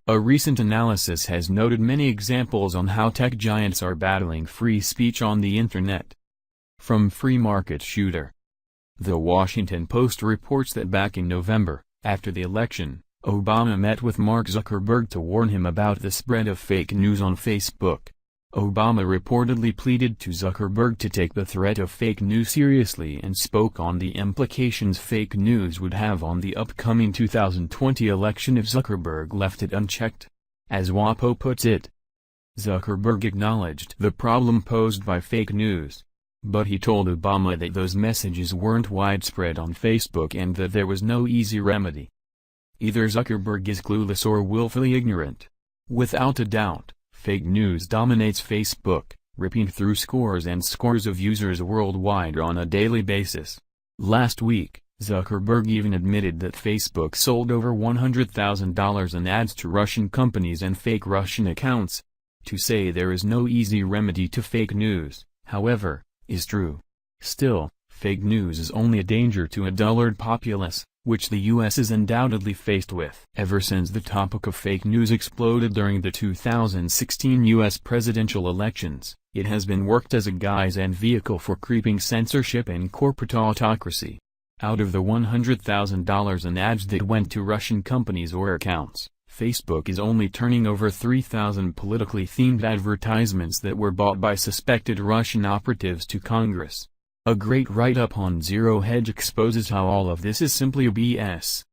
A recent analysis has noted many examples on how tech giants are battling free speech on the internet. From free market shooter. The Washington Post reports that back in November, after the election, Obama met with Mark Zuckerberg to warn him about the spread of fake news on Facebook. Obama reportedly pleaded to Zuckerberg to take the threat of fake news seriously and spoke on the implications fake news would have on the upcoming 2020 election if Zuckerberg left it unchecked. As WAPO puts it, Zuckerberg acknowledged the problem posed by fake news. But he told Obama that those messages weren't widespread on Facebook and that there was no easy remedy. Either Zuckerberg is clueless or willfully ignorant. Without a doubt, fake news dominates Facebook, ripping through scores and scores of users worldwide on a daily basis. Last week, Zuckerberg even admitted that Facebook sold over $100,000 in ads to Russian companies and fake Russian accounts. To say there is no easy remedy to fake news, however, is true. Still, fake news is only a danger to a dullard populace, which the U.S. is undoubtedly faced with. Ever since the topic of fake news exploded during the 2016 U.S. presidential elections, it has been worked as a guise and vehicle for creeping censorship and corporate autocracy. Out of the $100,000 in ads that went to Russian companies or accounts, Facebook is only turning over 3,000 politically themed advertisements that were bought by suspected Russian operatives to Congress. A great write-up on Zero Hedge exposes how all of this is simply BS.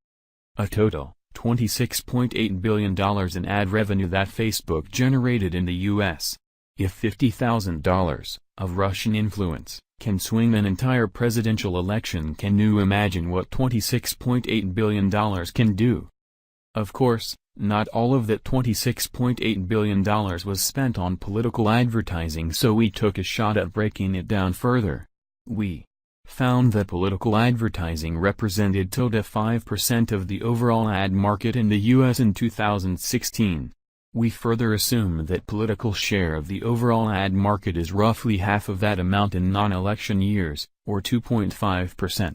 A total, $26.8 billion in ad revenue that Facebook generated in the U.S. If $50,000 of Russian influence can swing an entire presidential election, can you imagine what $26.8 billion can do? Of course, not all of that $26.8 billion was spent on political advertising, so we took a shot at breaking it down further. We found that political advertising represented 5% of the overall ad market in the U.S. in 2016. We further assume that political share of the overall ad market is roughly half of that amount in non-election years, or 2.5%.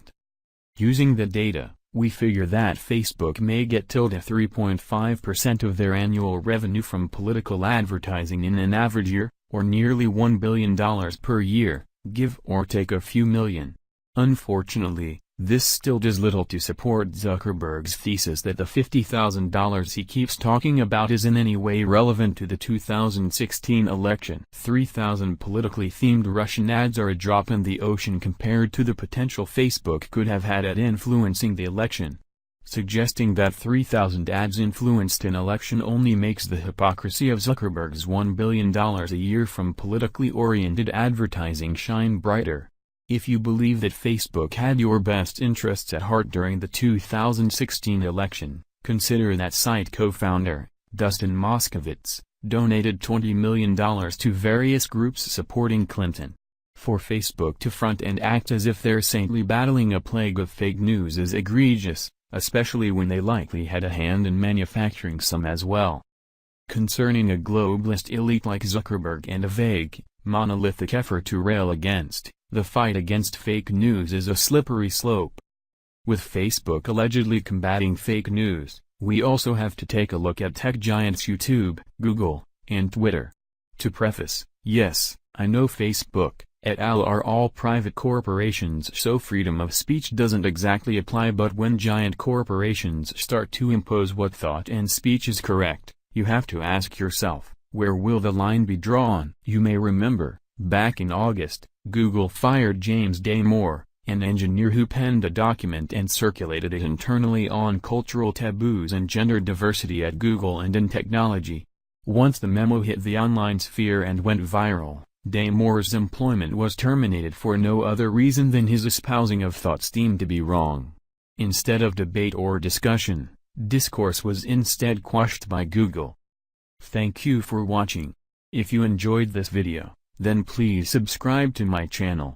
Using the data, we figure that Facebook may get 3.5% of their annual revenue from political advertising in an average year, or nearly $1 billion per year, give or take a few million. Unfortunately, this still does little to support Zuckerberg's thesis that the $50,000 he keeps talking about is in any way relevant to the 2016 election. 3,000 politically themed Russian ads are a drop in the ocean compared to the potential Facebook could have had at influencing the election. Suggesting that 3,000 ads influenced an election only makes the hypocrisy of Zuckerberg's $1 billion a year from politically oriented advertising shine brighter. If you believe that Facebook had your best interests at heart during the 2016 election, consider that site co-founder, Dustin Moskovitz, donated $20 million to various groups supporting Clinton. For Facebook to front and act as if they're saintly battling a plague of fake news is egregious, especially when they likely had a hand in manufacturing some as well. Concerning a globalist elite like Zuckerberg and a vague, monolithic effort to rail against, the fight against fake news is a slippery slope. With Facebook allegedly combating fake news, we also have to take a look at tech giants YouTube, Google, and Twitter. To preface, yes, I know Facebook, et al. Are all private corporations, so freedom of speech doesn't exactly apply, but when giant corporations start to impose what thought and speech is correct, you have to ask yourself, where will the line be drawn? You may remember, back in August, Google fired James Damore, an engineer who penned a document and circulated it internally on cultural taboos and gender diversity at Google and in technology. Once the memo hit the online sphere and went viral, Damore's employment was terminated for no other reason than his espousing of thoughts deemed to be wrong. Instead of debate or discussion, discourse was instead quashed by Google. Thank you for watching. If you enjoyed this video, then please subscribe to my channel.